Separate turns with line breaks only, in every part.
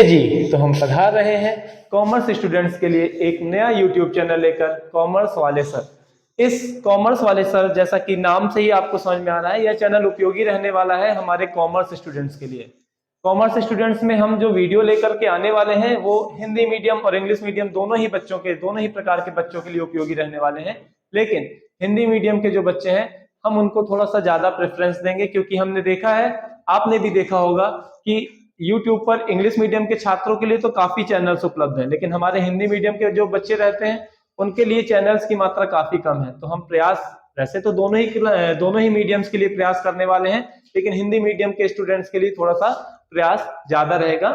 जी, तो हम पधार रहे हैं कॉमर्स स्टूडेंट्स के लिए एक नया यूट्यूब चैनल लेकर, कॉमर्स वाले सर। इस कॉमर्स वाले सर, जैसा कि नाम से ही आपको समझ में आ रहा है, यह चैनल उपयोगी रहने वाला है हमारे कॉमर्स स्टूडेंट्स के लिए। कॉमर्स स्टूडेंट्स में हम जो वीडियो लेकर के आने वाले हैं वो हिंदी मीडियम और इंग्लिश मीडियम दोनों ही प्रकार के बच्चों के लिए उपयोगी रहने वाले हैं। लेकिन हिंदी मीडियम के जो बच्चे हैं हम उनको थोड़ा सा ज्यादा प्रेफरेंस देंगे, क्योंकि हमने देखा है, आपने भी देखा होगा कि YouTube पर इंग्लिश मीडियम के छात्रों के लिए तो काफी चैनल्स उपलब्ध हैं, लेकिन हमारे हिंदी मीडियम के जो बच्चे रहते हैं उनके लिए चैनल्स की मात्रा काफी कम है। तो हम प्रयास, वैसे तो दोनों ही मीडियम्स के लिए प्रयास करने वाले हैं, लेकिन हिंदी मीडियम के स्टूडेंट्स के लिए थोड़ा सा प्रयास ज्यादा रहेगा।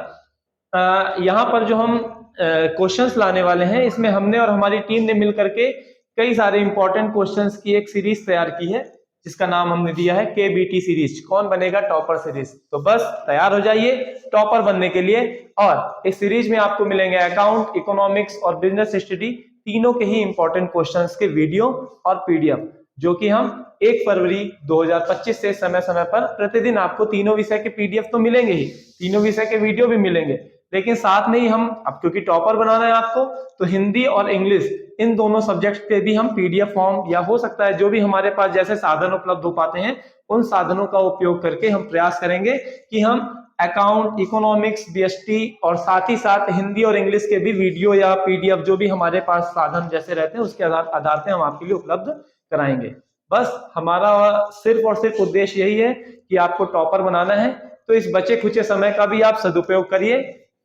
यहाँ पर जो हम क्वेश्चंस लाने वाले हैं, इसमें हमने और हमारी टीम ने मिलकर के कई सारे इंपॉर्टेंट क्वेश्चंस की एक सीरीज तैयार की है, जिसका नाम हमने दिया है KBT सीरीज, कौन बनेगा टॉपर सीरीज। तो बस तैयार हो जाइए टॉपर बनने के लिए। और इस सीरीज में आपको मिलेंगे अकाउंट, इकोनॉमिक्स और बिजनेस स्टडी, तीनों के ही इंपॉर्टेंट क्वेश्चंस के वीडियो और PDF, जो कि हम 1 फरवरी 2025 से समय समय पर प्रतिदिन आपको तीनों विषय के PDF तो मिलेंगे ही, तीनों विषय के वीडियो भी मिलेंगे, लेकिन साथ में ही हम, अब क्योंकि टॉपर बनाना है आपको, तो हिंदी और इंग्लिश इन दोनों सब्जेक्ट के भी हम PDF फॉर्म, या हो सकता है जो भी हमारे पास जैसे साधन उपलब्ध हो पाते हैं, उन साधनों का उपयोग करके हम प्रयास करेंगे कि हम अकाउंट, इकोनॉमिक्स, BST और साथ ही साथ हिंदी और इंग्लिश के भी वीडियो या PDF जो भी हमारे पास साधन जैसे रहते हैं उसके आधार पे हम आपके लिए उपलब्ध कराएंगे। बस हमारा सिर्फ और सिर्फ उद्देश्य यही है कि आपको टॉपर बनाना है। तो इस बचे खुचे समय का भी आप सदुपयोग करिए,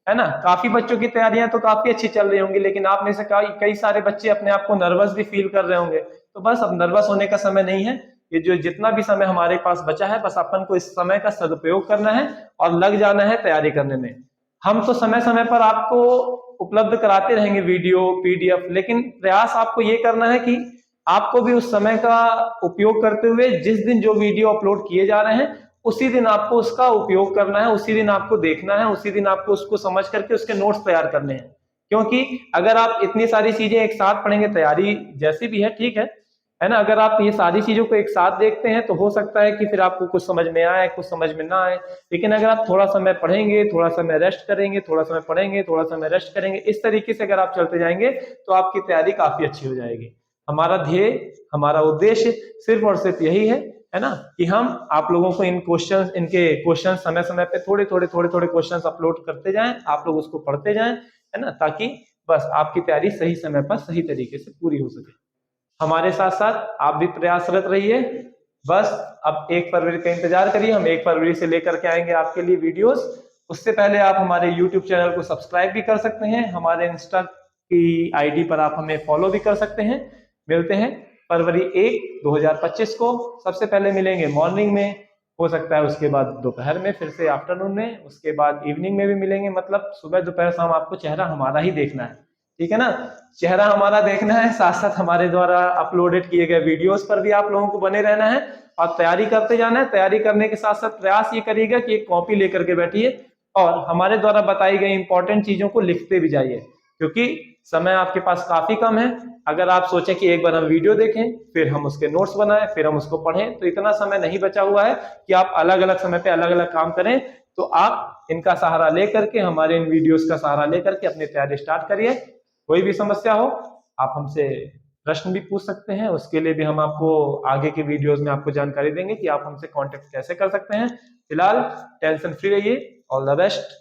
है ना। काफी बच्चों की तैयारियां तो काफी अच्छी चल रही होंगी, लेकिन आप में से कई सारे बच्चे अपने आप को नर्वस भी फील कर रहे होंगे। तो बस अब नर्वस होने का समय नहीं है, ये जो जितना भी समय हमारे पास बचा है, बस अपन को इस समय का सदुपयोग करना है और लग जाना है तैयारी करने में। हम तो समय समय पर आपको उपलब्ध कराते रहेंगे वीडियो, PDF, लेकिन प्रयास आपको ये करना है कि आपको भी उस समय का उपयोग करते हुए जिस दिन जो वीडियो अपलोड किए जा रहे हैं उसी दिन आपको उसका उपयोग करना है, उसी दिन आपको देखना है, उसी दिन आपको उसको समझ करके उसके नोट्स तैयार करने हैं। क्योंकि अगर आप इतनी सारी चीजें एक साथ पढ़ेंगे, तैयारी जैसी भी है ठीक है ना, अगर आप ये सारी चीजों को एक साथ देखते हैं तो हो सकता है कि फिर आपको कुछ समझ में आए, कुछ समझ में ना आए। लेकिन अगर आप थोड़ा समय पढ़ेंगे, थोड़ा समय रेस्ट करेंगे, थोड़ा समय पढ़ेंगे, थोड़ा समय रेस्ट करेंगे, इस तरीके से अगर आप चलते जाएंगे तो आपकी तैयारी काफी अच्छी हो जाएगी। हमारा ध्येय, हमारा उद्देश्य सिर्फ और सिर्फ यही है ना, कि हम आप लोगों को इनके क्वेश्चन समय समय पे थोड़े थोड़े क्वेश्चन अपलोड करते जाएं, आप लोग उसको पढ़ते जाएं, है ना, ताकि बस आपकी तैयारी सही समय पर सही तरीके से पूरी हो सके। हमारे साथ साथ आप भी प्रयासरत रहिए। बस अब 1 फरवरी का इंतजार करिए, हम 1 फरवरी से लेकर के आएंगे आपके लिए वीडियोस। उससे पहले आप हमारे YouTube चैनल को सब्सक्राइब भी कर सकते हैं, हमारे इंस्टा की ID पर आप हमें फॉलो भी कर सकते हैं। मिलते हैं फरवरी 1, 2025 को। सबसे पहले मिलेंगे मॉर्निंग में, हो सकता है उसके बाद दोपहर में, फिर से आफ्टरनून में, उसके बाद इवनिंग में भी मिलेंगे। मतलब सुबह दोपहर शाम आपको चेहरा हमारा ही देखना है, ठीक है ना। चेहरा हमारा देखना है, साथ साथ हमारे द्वारा अपलोडेड किए गए वीडियोस पर भी आप लोगों को बने रहना है और तैयारी करते जाना है। तैयारी करने के साथ साथ प्रयास ये करिएगा कि एक कॉपी लेकर के बैठिए और हमारे द्वारा बताई गई इंपॉर्टेंट चीजों को लिखते भी जाइए, क्योंकि समय आपके पास काफी कम है। अगर आप सोचें कि एक बार हम वीडियो देखें, फिर हम उसके नोट्स बनाएं, फिर हम उसको पढ़ें, तो इतना समय नहीं बचा हुआ है कि आप अलग अलग समय पे अलग अलग काम करें। तो आप इनका सहारा लेकर के, हमारे इन वीडियोस का सहारा लेकर के अपनी तैयारी स्टार्ट करिए। कोई भी समस्या हो आप हमसे प्रश्न भी पूछ सकते हैं, उसके लिए भी हम आपको आगे के वीडियोस में आपको जानकारी देंगे कि आप हमसे कांटेक्ट कैसे कर सकते हैं। फिलहाल टेंशन फ्री रहिए। All the best.